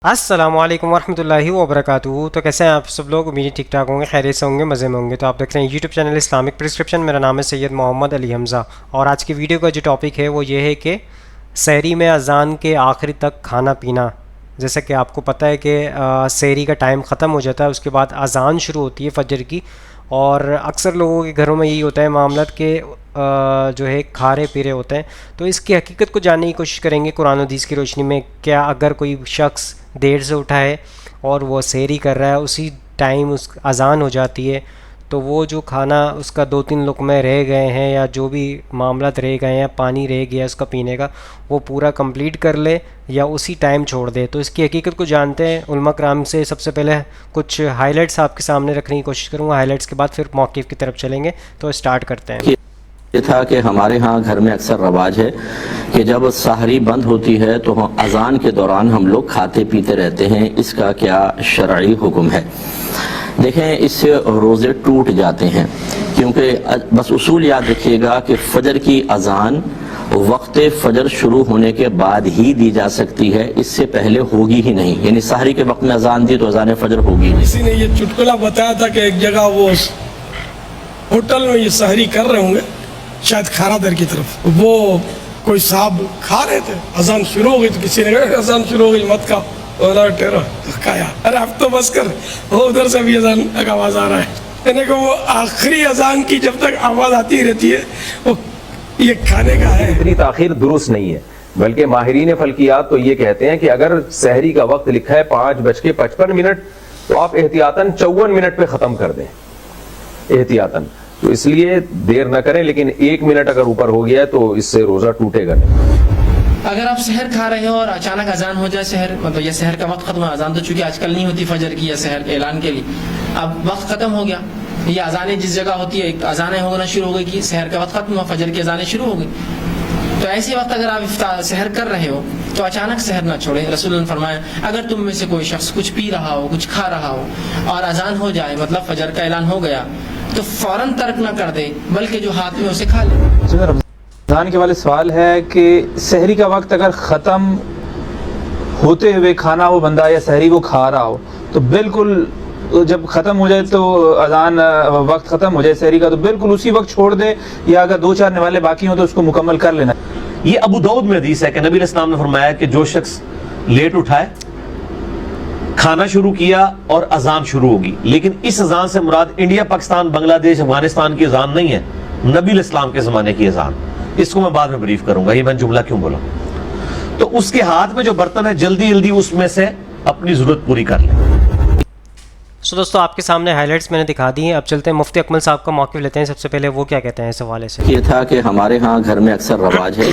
السلام علیکم ورحمۃ اللہ وبرکاتہ۔ تو کیسے ہیں آپ سب لوگ؟ امید ٹھیک ٹھاک ہوں گے، خیریت سے ہوں گے، مزے میں ہوں گے۔ تو آپ دیکھ رہے ہیں یوٹیوب چینل اسلامک پرسکرپشن۔ میرا نام ہے سید محمد علی حمزہ، اور آج کی ویڈیو کا جو ٹاپک ہے وہ یہ ہے کہ سحری میں اذان کے آخری تک کھانا پینا۔ جیسا کہ آپ کو پتہ ہے کہ سحری کا ٹائم ختم ہو جاتا ہے، اس کے بعد اذان شروع ہوتی ہے فجر کی، اور اکثر لوگوں کے گھروں میں یہی ہوتا ہے معاملات کہ جو ہے کھارے پیرے ہوتے ہیں۔ تو اس کی حقیقت کو جاننے کی کوشش کریں گے قرآن و حدیث کی روشنی میں۔ کیا اگر کوئی شخص دیر سے اٹھا ہے اور وہ سحری کر رہا ہے، اسی ٹائم اس اذان ہو جاتی ہے، تو وہ جو کھانا اس کا 2-3 لقمے رہ گئے ہیں یا جو بھی معاملات رہ گئے ہیں، پانی رہ گیا اس کا پینے کا، وہ پورا کمپلیٹ کر لے یا اسی ٹائم چھوڑ دے۔ تو اس کی حقیقت کو جانتے ہیں علماء کرام سے۔ سب سے پہلے کچھ ہائی لائٹس آپ کے سامنے رکھنے کی کوشش کروں گا، ہائی لائٹس کے بعد پھر موقف کی طرف چلیں گے۔ تو اسٹارٹ کرتے ہیں۔ یہ تھا کہ ہمارے ہاں گھر میں اکثر رواج ہے کہ جب سحری بند ہوتی ہے تو اذان کے دوران ہم لوگ کھاتے پیتے رہتے ہیں۔ اس کا کیا شرعی حکم ہے؟ دیکھیں، اس سے روزے ٹوٹ جاتے ہیں، کیونکہ بس اصول یاد رکھیے گا کہ فجر کی اذان وقت فجر شروع ہونے کے بعد ہی دی جا سکتی ہے، اس سے پہلے ہوگی ہی نہیں۔ یعنی سحری کے وقت میں اذان دی تو اذان فجر ہوگی نہیں۔ کسی نے یہ چٹکلا بتایا تھا کہ ایک جگہ وہ ہوٹل میں یہ سحری کر رہے ہوں گے، شاید کھارا در کی طرف، وہ کوئی صاحب کھا رہے تھے، اذان شروع ہو گئی تو کسی نے کہا اذان شروع ہو گئی مت کھا، ٹھہرو کھایا، ارے اب تو بس کر، وہ ادھر سے بھی اذان کا آواز آ رہا ہے۔ یعنی کہ وہ آخری اذان کی جب تک آواز آتی رہتی ہے وہ یہ کھانے کا ہے۔ اتنی تاخیر درست نہیں ہے، بلکہ ماہرین فلکیات تو یہ کہتے ہیں کہ اگر سحری کا وقت لکھا ہے 5:55 تو آپ احتیاطاً 54 منٹ پہ ختم کر دیں، احتیاطاً۔ تو اس لیے دیر نہ کریں، لیکن 1 منٹ اگر اوپر ہو گیا ہے تو اس سے روزہ ٹوٹے گا نہیں۔ اگر آپ سحر کھا رہے ہو اور اچانک اذان ہو جائے سحر، مطلب یہ سحر کا وقت ختم ہوا، اذان تو چونکہ آج کل نہیں ہوتی فجر کی یا سحر کے اعلان کے لیے، اب وقت ختم ہو گیا، یہ اذانیں جس جگہ ہوتی ہے اذانیں ہونا شروع ہو گئی کہ سحر کا وقت ختم ہوا، فجر کی اذانیں شروع ہو گئی، تو ایسے وقت اگر آپ سحر کر رہے ہو تو اچانک سحر نہ چھوڑیں۔ رسول اللہ نے فرمایا اگر تم میں سے کوئی شخص کچھ پی رہا ہو، کچھ کھا رہا ہو اور اذان ہو جائے، مطلب فجر کا اعلان ہو گیا، تو فوراً ترک نہ کر دے، بلکہ جو ہاتھ میں اسے کھا لے۔ رمضان کے والے سوال ہے کہ سحری کا وقت اگر ختم ہوتے ہوئے کھانا وہ بندہ یا سحری وہ کھا رہا ہو تو بالکل جب ختم ہو جائے تو اذان وقت ختم ہو جائے سحری کا تو بالکل اسی وقت چھوڑ دے، یا اگر 2-4 نوالے باقی ہوں تو اس کو مکمل کر لینا۔ یہ ابو داؤد میں حدیث ہے کہ نبی علیہ السلام نے فرمایا کہ جو شخص لیٹ اٹھائے، کھانا شروع کیا اور اذان شروع ہوگی، لیکن اس اذان سے مراد انڈیا، پاکستان، بنگلہ دیش، افغانستان کی اذان نہیں ہے، نبی علیہ السلام کے زمانے کی اذان۔ اس کو میں بعد میں بریف کروں گا، یہ میں جملہ کیوں بولا۔ تو اس کے ہاتھ میں جو برتن ہے جلدی جلدی اس میں سے اپنی ضرورت پوری کر لیں۔ دوستو آپ کے سامنے ہائی لائٹس میں نے دکھا دی ہیں، اب چلتے ہیں مفتی اکمل صاحب کا موقف لیتے ہیں۔ سب سے پہلے وہ کیا کہتے ہیں اس حوالے سے؟ یہ تھا کہ ہمارے ہاں گھر میں اکثر رواج ہے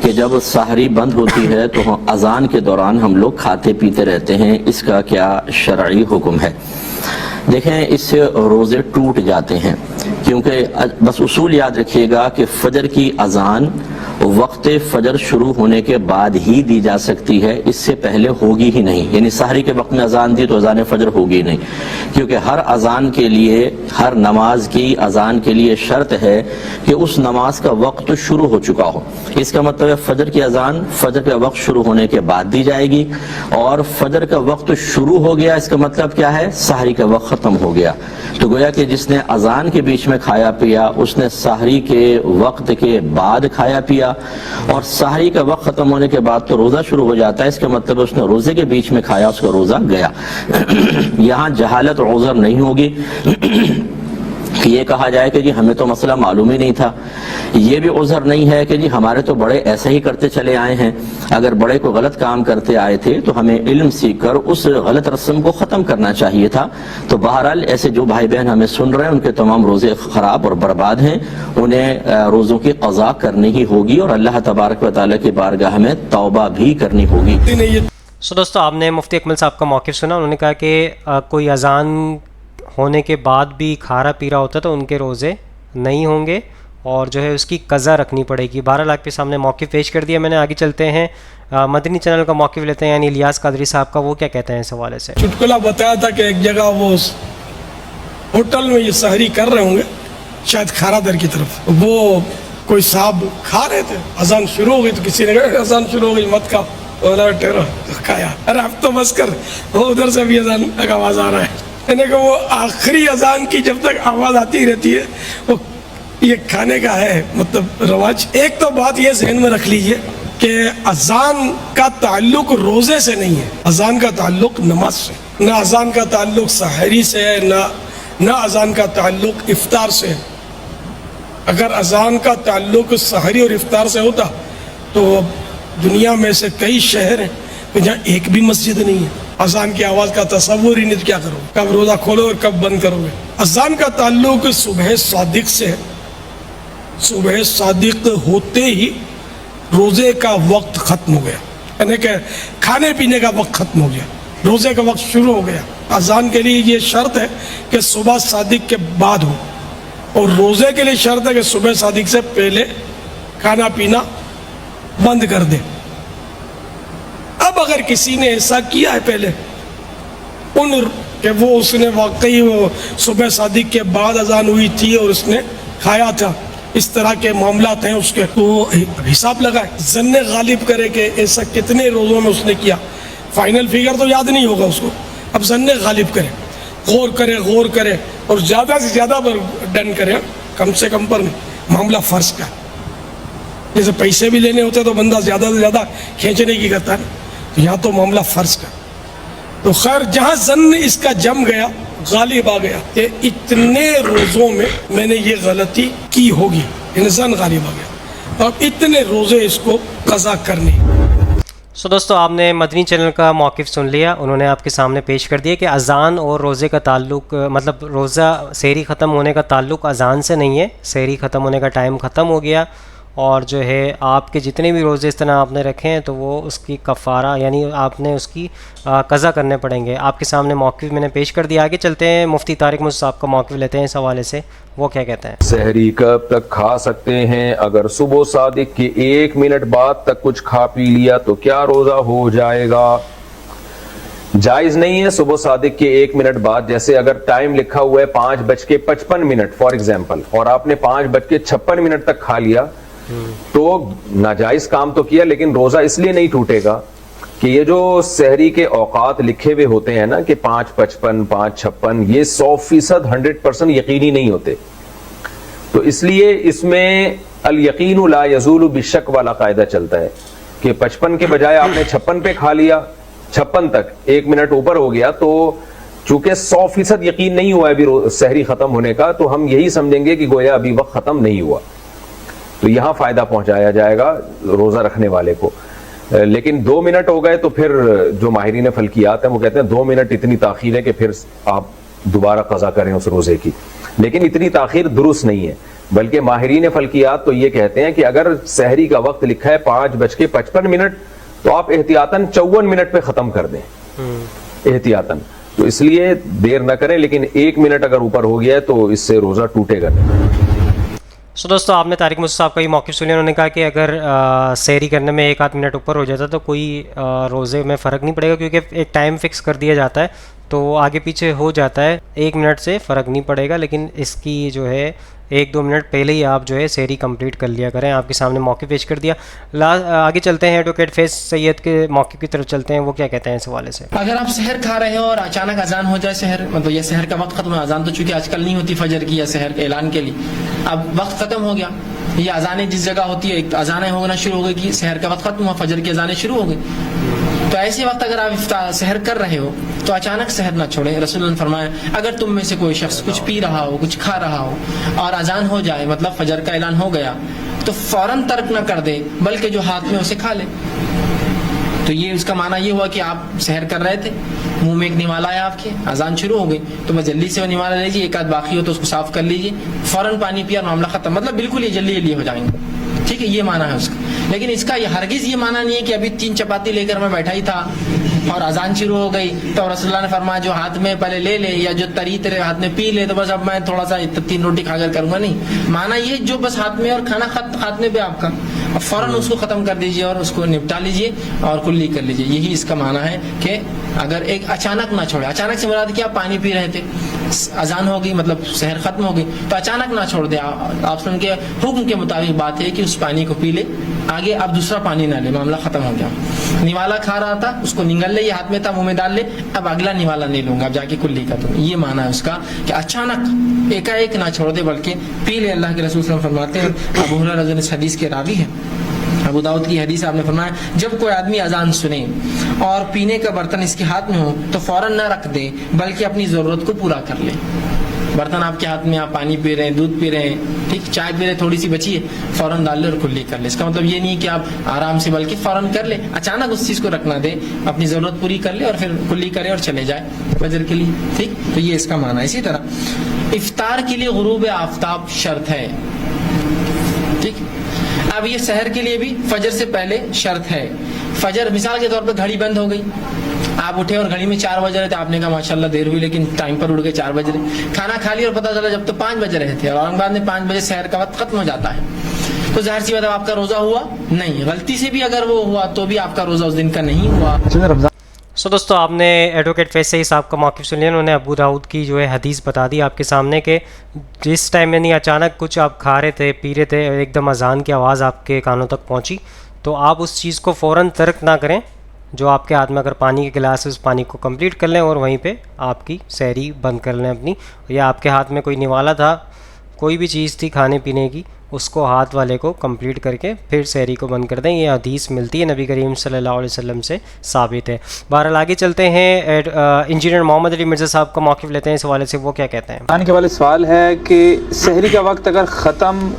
کہ جب سحری بند ہوتی ہے تو اذان کے دوران ہم لوگ کھاتے پیتے رہتے ہیں۔ اس کا کیا شرعی حکم ہے؟ دیکھیں، اس سے روزے ٹوٹ جاتے ہیں، کیونکہ بس اصول یاد رکھیے گا کہ فجر کی اذان وقت فجر شروع ہونے کے بعد ہی دی جا سکتی ہے، اس سے پہلے ہوگی ہی نہیں۔ یعنی سحری کے وقت میں اذان دی تو اذان فجر ہوگی نہیں، کیونکہ ہر اذان کے لیے، ہر نماز کی اذان کے لیے شرط ہے کہ اس نماز کا وقت شروع ہو چکا ہو۔ اس کا مطلب ہے فجر کی اذان فجر کا وقت شروع ہونے کے بعد دی جائے گی، اور فجر کا وقت شروع ہو گیا اس کا مطلب کیا ہے؟ سحری کا وقت ختم ہو گیا۔ تو گویا کہ جس نے اذان کے بیچ میں کھایا پیا اس نے سحری کے وقت کے بعد کھایا پیا، اور سحری کا وقت ختم ہونے کے بعد تو روزہ شروع ہو جاتا ہے، اس کا مطلب اس نے روزے کے بیچ میں کھایا، اس کا روزہ گیا۔ یہاں جہالت اور عذر نہیں ہوگی کہ یہ کہا جائے کہ جی ہمیں تو مسئلہ معلوم ہی نہیں تھا۔ یہ بھی عذر نہیں ہے کہ جی ہمارے تو بڑے ایسے ہی کرتے چلے آئے ہیں، اگر بڑے کو غلط کام کرتے آئے تھے تو ہمیں علم سیکھ کر اس غلط رسم کو ختم کرنا چاہیے تھا۔ تو بہرحال ایسے جو بھائی بہن ہمیں سن رہے ہیں ان کے تمام روزے خراب اور برباد ہیں، انہیں روزوں کی قضا کرنی ہی ہوگی، اور اللہ تبارک و تعالیٰ کی بارگاہ میں توبہ بھی کرنی ہوگی۔ دوستو آپ نے مفتی اکمل صاحب کا موقف سنا، انہوں نے کہا کہ کوئی اذان ہونے کے بعد بھی کھارا پیرا ہوتا ہے تو ان کے روزے نہیں ہوں گے، اور جو ہے اس کی قضا رکھنی پڑے گی۔ 12 لاکھ کے سامنے موقف پیش کر دیا میں نے۔ آگے چلتے ہیں مدنی چینل کا موقف لیتے ہیں، یعنی الیاس قادری صاحب کا، وہ کیا کہتے ہیں اس حوالے سے؟ چٹکلا بتایا تھا کہ ایک جگہ وہ ہوٹل میں یہ سحری کر رہے ہوں گے، شاید کھارا در کی طرف، وہ کوئی صاحب کھا رہے تھے، اذان شروع ہو گئی تو کسی نے کہا اذان شروع ہو گئی مت کھا، बोला ठहरो खाया, अरे अब तो बस कर, वो उधर से भी अजान का आवाज आ रहा है। यानी कि वो आखिरी अजान की जब तक आवाज आती रहती है वो ये खाने का है मतलब रवाज। एक तो बात ये ज़हन में रख लीजिए कि अजान का ताल्लुक रोज़े से नहीं है, अजान का ताल्लुक नमाज से। ना अजान का ताल्लुक सहरी से है, ना अजान का ताल्लुक इफ्तार से है। अगर अजान का ताल्लुक सहरी और इफ्तार से होता तो दुनिया में से कई शहर हैं जहाँ एक भी मस्जिद नहीं है। अजान की आवाज़ का तसव्वुर ही नहीं, क्या करोगे, कब रोज़ा खोलो और कब बंद करोगे। अजान का ताल्लुक सुबह सादिक से है, सुबह सादिक होते ही रोज़े का वक्त ख़त्म हो गया, यानी कि खाने पीने का वक्त ख़त्म हो गया, रोज़े का वक्त शुरू हो गया। अजान के लिए ये शर्त है कि सुबह सादिक के बाद हो, और रोज़े के लिए शर्त है कि सुबह सादिक से पहले खाना पीना बंद कर दे। अब अगर किसी ने ऐसा किया है पहले कि वो उसने वाकई वो सुबह सादिक के बाद अजान हुई थी और उसने खाया था, इस तरह के मामलात हैं उसके, तो हिसाब लगाए, ज़न्ने गालिब करे कि ऐसा कितने रोज़ों में उसने किया। फाइनल फिगर तो याद नहीं होगा उसको, अब ज़न्ने गालिब करे, गौर करे और ज़्यादा से ज़्यादा पर डन करे, कम से कम पर मामला फ़र्ज का। जैसे पैसे भी लेने होते तो बंदा ज़्यादा से ज़्यादा खींचने की करता है, तो यहाँ तो मामला फ़र्ज का। तो खैर जहाँ ज़न्न इसका जम गया, गालिब आ गया कि इतने रोज़ों में मैंने ये गलती की होगी, इंसान गालिब आ गया, तो अब इतने रोज़े इसको कज़ा करने। सो दोस्तों, आपने मदनी चैनल का मौक़िफ़ सुन लिया। उन्होंने आपके सामने पेश कर दिया कि अज़ान और रोज़े का ताल्लुक़, मतलब रोज़ा सहरी ख़त्म होने का ताल्लुक़ अज़ान से नहीं है, सहरी ख़त्म होने का टाइम ख़त्म हो गया, और जो है आपके जितने भी रोज़े इस तरह आपने रखे हैं तो वो उसकी कफ़ारा यानी आपने उसकी कज़ा करने पड़ेंगे। आपके सामने मौक़िफ़ मैंने पेश कर दिया। आगे चलते हैं, मुफ्ती तारिक मुसा साहब का मौक़िफ़ लेते हैं इस हवाले से, वो क्या कहते हैं। सहरी कब तक खा सकते हैं? अगर सुबह सादिक के 1 मिनट बाद तक कुछ खा पी लिया तो क्या रोज़ा हो जाएगा? जायज़ नहीं है सुबह सादिक के 1 मिनट बाद। जैसे अगर टाइम लिखा हुआ है 5:55 फॉर एग्जाम्पल, और आपने 5:56 तक खा लिया तो नाजायज काम तो किया, लेकिन रोजा इसलिए नहीं टूटेगा कि ये जो सहरी के औकात लिखे हुए होते हैं ना कि 5:55, 5:56, ये 100% 100% यकीनी नहीं होते। तो इसलिए इसमें अल यकीनु ला यज़ूलु बिशक वाला कायदा चलता है कि 55 के बजाय आपने 56 पे खा लिया, 56 तक 1 मिनट ऊपर हो गया, तो चूंकि 100% यकीन नहीं हुआ अभी सहरी खत्म होने का, तो हम यही समझेंगे कि गोया अभी वक्त खत्म नहीं हुआ, तो यहां फायदा पहुंचाया जाएगा रोजा रखने वाले को। लेकिन 2 मिनट हो गए तो फिर जो माहिरीन फल्कियात हैं वो कहते हैं 2 मिनट इतनी ताखीर है कि फिर आप दोबारा कज़ा करें उस रोजे की, लेकिन इतनी ताखीर दुरुस्त नहीं है। बल्कि माहिरीन फल्कियात तो ये कहते हैं कि अगर सहरी का वक्त लिखा है 5:55 तो आप एहतियातन 54 मिनट पे खत्म कर दें, एहतियातन। तो इसलिए देर न करें, लेकिन 1 मिनट अगर ऊपर हो गया है तो इससे रोजा टूटेगा नहीं। सो दोस्तों, आपने तारिक मुसा साहब का ये मौक़िफ़ सुनिया। उन्होंने कहा कि अगर सहरी करने में 1 आध मिनट ऊपर हो जाता तो कोई रोज़े में फ़र्क नहीं पड़ेगा, क्योंकि एक टाइम फ़िक्स कर दिया जाता है तो आगे पीछे हो जाता है, 1 मिनट से फ़र्क नहीं पड़ेगा। लेकिन इसकी जो है 1-2 मिनट पहले ही आप जो है सहरी कंप्लीट कर लिया करें। आपके सामने मौक़िफ़ पेश कर दिया। आगे चलते हैं, एडवोकेट फैज़ सैयद के मौक़िफ़ की तरफ चलते हैं, वो क्या कहते हैं इस हवाले से। अगर आप सहर खा रहे हो और अचानक अजान हो जाए सहर, मतलब ये सहर का वक्त खत्म है, अजान तो चूंकि आजकल नहीं होती फजर की या सहर के ऐलान के लिए, अब वक्त खत्म हो गया, ये अजानें जिस जगह होती है अजानें होना शुरू हो गई कि सहर का वक्त खत्म हुआ, फजर की अजानें शुरू हो गई, तो ऐसे वक्त अगर आप सहर कर रहे हो तो अचानक सहर ना छोड़ें। रसूलुल्लाह ने फरमाया अगर तुम में से कोई शख्स कुछ पी रहा हो, कुछ खा रहा हो और अजान हो जाए, मतलब फजर का ऐलान हो गया, तो फौरन तर्क न कर दे, बल्कि जो हाथ में उसे खा ले। तो ये उसका माना ये हुआ कि आप सहर कर रहे थे, मुंह में एक निवाला है आपके, अजान शुरू हो गई, तो मैं जल्दी से वो निवाला लीजिए, एक आध बाकी हो तो उसको साफ कर लीजिए, फौरन पानी पिया, मामला खत्म, मतलब बिल्कुल ये जल्दी हो जाएंगे। ठीक है, ये माना है उसका। लेकिन इसका ये हरगिज ये माना नहीं है कि अभी 3 चपाती लेकर मैं बैठा ही था और अजान शुरू हो गई तो रसूलुल्लाह ने फरमाया जो हाथ में पहले ले ले या जो तरी तेरे हाथ में पी ले, तो बस अब मैं थोड़ा सा 3 रोटी खाकर करूंगा। नहीं, माना ये जो बस हाथ में और खाना हाथ में भी आपका, अब फौरन उसको खत्म कर दीजिए और उसको निपटा लीजिए और कुल्ली कर लीजिए। यही इसका माना है कि अगर एक अचानक ना छोड़े। अचानक से मुराद क्या, पानी पी रहे थे, अजान हो गई, मतलब सहर खत्म हो गई, तो अचानक ना छोड़ दे। आप सुन के हुक्म के मुताबिक बात है कि उस पानी को पी ले आगे अब दूसरा पानी ना ले, मामला खत्म हो गया। निवाला खा रहा था, उसको निगल ले, ये हाथ में था, मुंह में डाल ले, अब अगला निवाला नहीं लूंगा, अब जाके कुल्ली का। तो ये माना है उसका कि अचानक एकाएक ना छोड़ दे, बल्कि पी ले। अल्लाह के रसूल सल्लल्लाहु अलैहि वसल्लम फरमाते हैं, अबू हुरैरा रज़ी अल्लाह अन्हु हदीस के रावी है, अबू दाऊद की हदीस आपने फरमाया, जब कोई आदमी अजान सुने और पीने का बर्तन इसके हाथ में हो तो फौरन ना रख दे, बल्कि अपनी जरूरत को पूरा कर ले। बर्तन आपके हाथ में, आप पानी पी रहे हैं, दूध पी रहे हैं, ठीक, चाय पी रहे, थोड़ी सी बची है, फौरन डाल ले और कुल्ली कर ले। इसका मतलब ये नहीं कि आप आराम से, बल्कि फौरन कर ले, अचानक उस चीज को रखना दे, अपनी जरूरत पूरी कर ले और फिर कुल्ली करे और चले जाए फजर के लिए, ठीक। तो ये इसका माना है। इसी तरह इफ्तार के लिए गुरूब आफ्ताब शर्त है, ठीक। अब ये सहर के लिए भी फजर से पहले शर्त है। फजर मिसाल के तौर पर घड़ी बंद हो गई, आप उठे और घड़ी में 4 बज रहे थे, आपने कहा माशाल्लाह देर हुई, लेकिन टाइम पर उठ गए 4 बज रहे, खाना खा लिया और पता चला जब तो 5 बज रहे थे, और औरंगाबाद में 5 बजे सहर का वक्त खत्म हो जाता है, तो जाहिर सी बात है आपका रोजा हुआ नहीं। गलती से भी अगर वो हुआ तो भी आपका रोजा उस दिन का नहीं हुआ। सो दोस्तों, आपने एडवोकेट फैज़ साहब का मौक़िफ़ सुन लिया। उन्होंने अबू दाऊद की जो है हदीस बता दी आपके सामने के जिस टाइम में नहीं अचानक कुछ आप खा रहे थे, पी रहे थे, एकदम अजान की आवाज़ आपके कानों तक पहुंची, तो आप उस चीज़ को फ़ौरन तर्क ना करें। जो आपके हाथ में अगर पानी के गिलास है, उस पानी को कंप्लीट कर लें और वहीं पे आपकी सहरी बंद कर लें अपनी। या आपके हाथ में कोई निवाला था, कोई भी चीज़ थी खाने पीने की, उसको हाथ वाले को कंप्लीट करके फिर सहरी को बंद कर दें। ये हदीस मिलती है नबी करीम सल्लल्लाहु अलैहि वसल्लम से साबित है। बहरहाल आगे चलते हैं, इंजीनियर मोहम्मद अली मिर्ज़ा साहब का मौक़िफ़ लेते हैं इस हवाले से, वो क्या कहते हैं। खाने के वाले सवाल है कि सहरी का वक्त अगर ख़त्म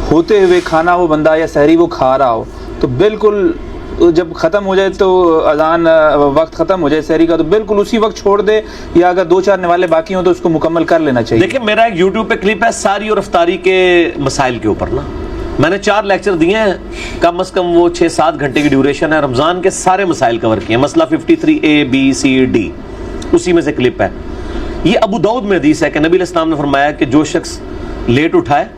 होते हुए खाना वो बंदा या सहरी वो खा रहा हो, तो बिल्कुल जब ख़त्म हो जाए तो अजान वक्त ख़त्म हो जाए सहरी का, तो बिल्कुल उसी वक्त छोड़ दे, या अगर 2-4 निवाले बाकी हों तो उसको मुकम्मल कर लेना चाहिए। देखिए, मेरा एक YouTube पे क्लिप है सारी और इफ्तारी के मसाइल के ऊपर ना, मैंने 4 लेक्चर दिए हैं, कम से कम वो 6-7 घंटे की ड्यूरेशन है, रमज़ान के सारे मसाइल कवर किए, मसला 53A B C D, उसी में से क्लिप है। ये अबू दाऊद में हदीस है कि नबी अलैहि सलाम ने फरमाया कि जो शख्स लेट उठाए,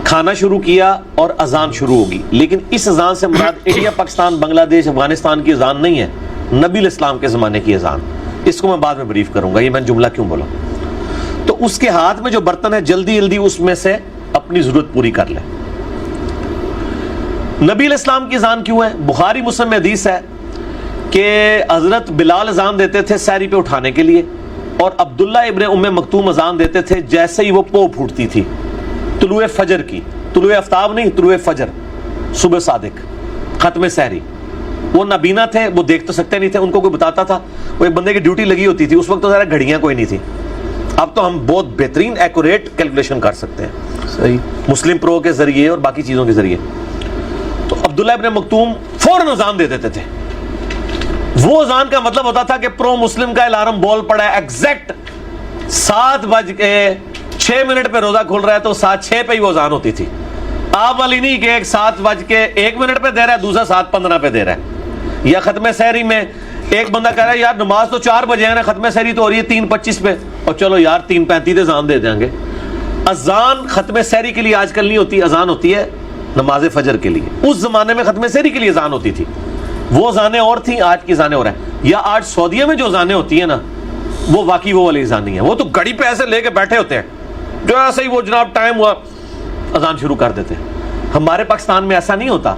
खाना शुरू किया और अजान शुरू होगी, लेकिन इस अजान से मुराद इंडिया, पाकिस्तान, बांग्लादेश, अफगानिस्तान की अजान नहीं है, नबी अलैहिस्सलाम के ज़माने की अजान। इसको मैं बाद में ब्रीफ करूंगा, ये मैंने जुमला क्यों बोला। तो उसके हाथ में जो बर्तन है, जल्दी जल्दी उसमें से अपनी ज़रूरत पूरी कर ले। नबी अलैहिस्सलाम की अजान क्यों है? बुखारी मुस्लिम में हदीस है कि हज़रत बिलाल अजान देते थे सहरी पे उठाने के लिए, और अब्दुल्ला इब्न उम्मे मक्तूम अजान देते थे जैसे ही वो पो फूटती थी, तुलुए फजर की, तुलुए आफ्ताब नहीं, तुलुए फजर, सुबह सादिक, खत्म सहरी। वो नाबीना थे, वो देख तो सकते नहीं थे, उनको कोई बताता था, वो एक बंदे की ड्यूटी लगी होती थी। उस वक्त तो ज़रा घड़ियाँ कोई नहीं थी, अब तो हम बहुत बेहतरीन एक्यूरेट कैलकुलेशन कर सकते हैं, सही, मुस्लिम प्रो के जरिए और बाकी चीज़ों के जरिए। तो अब्दुल्ला इब्न मक्तूम फौरन अजान दे देते थे। वो अजान का मतलब होता था कि प्रो मुस्लिम का अलार्म बोल पड़ा है, एग्जैक्ट 7:06 पे रोजा खुल रहा है तो 7:06 पे ही वो अजान होती थी। आप वाली नहीं कि एक 7:01 पे दे रहा है, दूसरा 7:15 पे दे रहा है। या खत्म सहरी में एक बंदा कह रहा है यार नमाज तो 4 बजे है ना, खत्म सहरी तो हो रही है 3:25 पे, और चलो यार 3:35 अजान दे देंगे। अजान खत्म सहरी के लिए आजकल नहीं होती, अजान होती है नमाज फजर के लिए। उस जमाने में खत्म सहरी के लिए अजान होती थी, वो अजानें और थी, आज की अजानें और हैं। या आज सऊदीया में जो अजानें होती है ना, वो वाकई वो वाली अजान नहीं है, वो तो घड़ी पे ऐसे लेके बैठे होते हैं, जो ऐसे ही वो जनाब टाइम हुआ अजान शुरू कर देते हैं। हमारे पाकिस्तान में ऐसा नहीं होता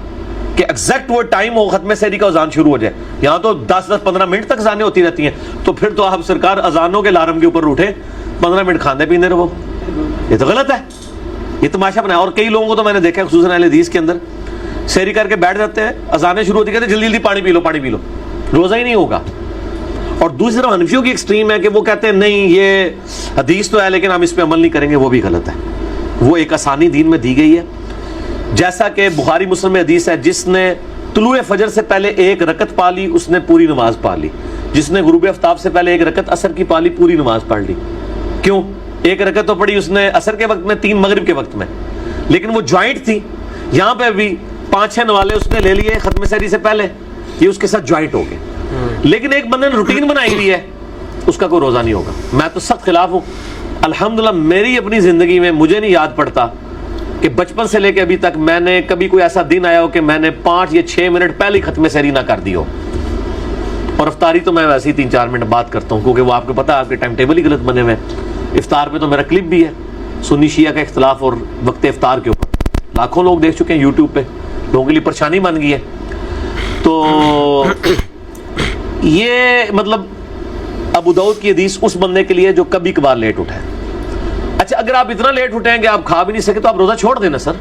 कि एग्जैक्ट वो टाइम हो खत्म सहरी का अजान शुरू हो जाए। यहाँ तो 10-15 मिनट तक अजानें होती रहती हैं, तो फिर तो आप सरकार अजानों के अलार्म के ऊपर उठे, 15 मिनट खाने पीने रहो, ये तो गलत है, ये तमाशा बनाया। और कई लोगों को तो मैंने देखा खुसूसन अहले हदीस के अंदर सहरी करके बैठ जाते हैं, अजानें शुरू होती, कहते जल्दी जल्दी पानी पी लो, पानी पी लो, रोजा ही नहीं होगा। और दूसरी तरफ हनफियों की एक्सट्रीम है कि वो कहते हैं नहीं ये हदीस तो है लेकिन हम इस पे अमल नहीं करेंगे, वो भी गलत है। वो एक आसानी दीन में दी गई है, जैसा कि बुखारी मुस्लिम में हदीस है, जिसने तुलुए फजर से पहले 1 रकत पा ली उसने पूरी नमाज पा ली, जिसने गुरूब आफ्ताब से पहले 1 रकत असर की पा ली पूरी नमाज पढ़ ली। क्यों? 1 रकत तो पढ़ी उसने असर के वक्त में, 3 मगरिब के वक्त में, लेकिन वो ज्वाइंट थी। यहाँ पे भी 5-6 नवाले उसने ले लिए खत्म सहरी से पहले, ये उसके साथ ज्वाइंट हो गए। लेकिन एक बंदे ने रूटीन बनाई हुई है, उसका कोई रोजा नहीं होगा। मैं तो सख्त खिलाफ हूँ। अल्हम्दुलिल्लाह मेरी अपनी जिंदगी में मुझे नहीं याद पड़ता कि बचपन से लेकर अभी तक मैंने कभी कोई ऐसा दिन आया हो कि मैंने 5 या 6 मिनट पहले ही खत्म सहरी ना कर दी हो। और इफ्तारी तो मैं वैसे ही 3-4 मिनट बात करता हूँ, क्योंकि वो आपको पता है आपके टाइम टेबल ही गलत बने हुए। इफ्तार पे तो मेरा क्लिप भी है, सुन्नी शिया का इख्तिलाफ और वक्त इफ्तार के ऊपर, लाखों लोग देख चुके हैं यूट्यूब पे, लोगों के लिए परेशानी बन गई है। तो ये मतलब अबू दाऊद की हदीस उस बंदे के लिए जो कभी कभार लेट उठा है। अच्छा, अगर आप इतना लेट उठेंगे आप खा भी नहीं सके तो आप रोजा छोड़ देना सर।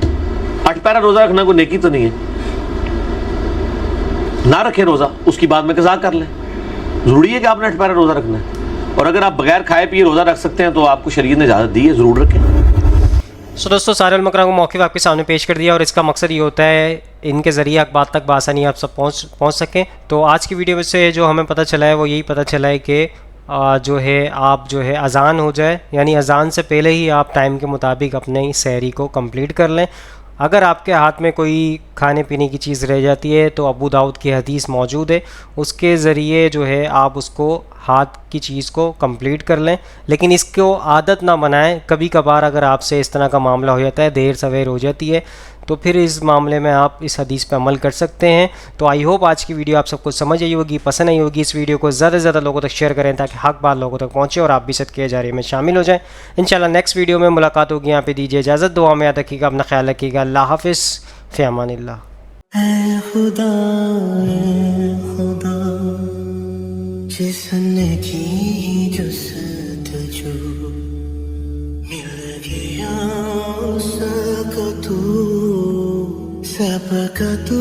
8 पैरा रोजा रखना कोई नेकी तो नहीं है, ना रखें रोजा, उसकी बाद में कज़ा कर लें। जरूरी है कि आपने 8 पैरा रोजा रखना है, और अगर आप बगैर खाए पिए रोजा रख सकते हैं तो आपको शरीयत ने इजाज़त दी है, जरूर रखें। सो दोस्तों, सारे उलमा को मौक़िफ़ आपके सामने पेश कर दिया, और इसका मकसद ये होता है इनके ज़रिए अखबार तक बआसानी आप सब पहुँच सकें। तो आज की वीडियो में से जो हमें पता चला है वो यही पता चला है कि जो है आप जो है अज़ान हो जाए, यानी अज़ान से पहले ही आप टाइम के मुताबिक अपने सहरी को कंप्लीट कर लें। अगर आपके हाथ में कोई खाने पीने की चीज़ रह जाती है तो अबू दाऊद की हदीस मौजूद है, उसके ज़रिए जो है आप उसको हाथ की चीज़ को कंप्लीट कर लें, लेकिन इसको आदत ना बनाएं। कभी कभार अगर आपसे इस तरह का मामला हो जाता है, देर सवेर हो जाती है, तो फिर इस मामले में आप इस हदीस पे अमल कर सकते हैं। तो आई होप आज की वीडियो आप सबको समझ आई होगी, पसंद आई होगी। इस वीडियो को ज़्यादा से ज़्यादा लोगों तक शेयर करें ताकि हक बात लोगों तक पहुँचे और आप भी सदक़े जारिया में शामिल हो जाएं। इंशाल्लाह नेक्स्ट वीडियो में मुलाकात होगी। यहाँ पे दीजिए इजाज़त, दुआ में याद रखिएगा, अपना ख्याल रखिएगा। अल्लाह हाफ़िज़, फ़ी अमानिल्लाह। खुदा जिसने की जुस्तजू मिल गया उसका तू सबका तू